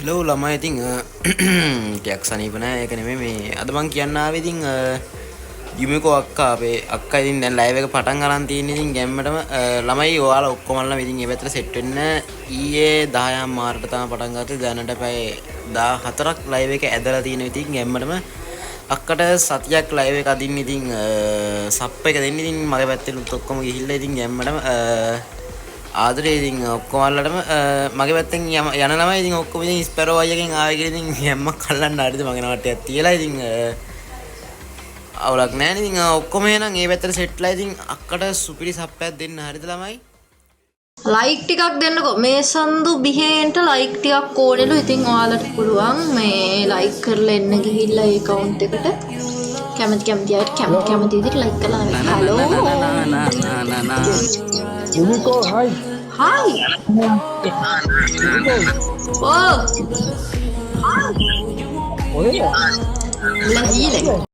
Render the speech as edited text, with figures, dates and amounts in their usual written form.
Hello ළමයි ඉතින් ටිකක් සනීප නෑ ඒක නෙමෙයි මේ අද මං කියන්න ආවේ ඉතින් යුමිකෝ අක්කා අපේ අක්කා ඉතින් දැන් ලයිව් එක පටන් අරන් තියෙන්නේ ඉතින් ගැම්මටම ළමයි ඔයාලා ඔක්කොමලා ඉතින් මේ පැත්තට සෙට් වෙන්න ඊයේ 10 මාර්ට තමයි පටන් ගත්තේ දැනට පැය 14ක් ලයිව් එක ඇදලා තියෙනවා ඉතින් ගැම්මටම අක්කට සතියක් ලයිව් එක අදින්න ඉතින් සප් එක දෙන්න ඉතින් මගේ පැත්තට ඔක්කොම ගිහිල්ලා ඉතින් ගැම්මටම ආදරේ ඉතින් ඔක්කොමල්ලටම මගේ පැත්තෙන් යන ළමයි ඉතින් ඔක්කොම ඉතින් ස්පැරෝ අයියගෙන් ආවේ කියලා ඉතින් හැම්මක් කල්ලන්න හරිද මගේ නවට්ටියක් තියලා ඉතින් අවුලක් නැහැ නේ ඉතින් ඔක්කොම එහෙනම් ඒ පැත්තට සෙට්ලා ඉතින් අක්කට සුපිරි සප්පයක් දෙන්න හරිද ළමයි ලයික් ටිකක් දෙන්නකෝ මේ සඳු බිහේන්ට ලයික් ටිකක් ඕනෙලු ඉතින් ඔයාලට පුළුවන් මේ ලයික් කරලා එන්න ගිහිල්ලා ඒ account එකට කැමති අයට කැමති විදිහට ලයික් කරලා hello Yumiko, hi. Hi. Oh. Oh yeah. Lagi lagi.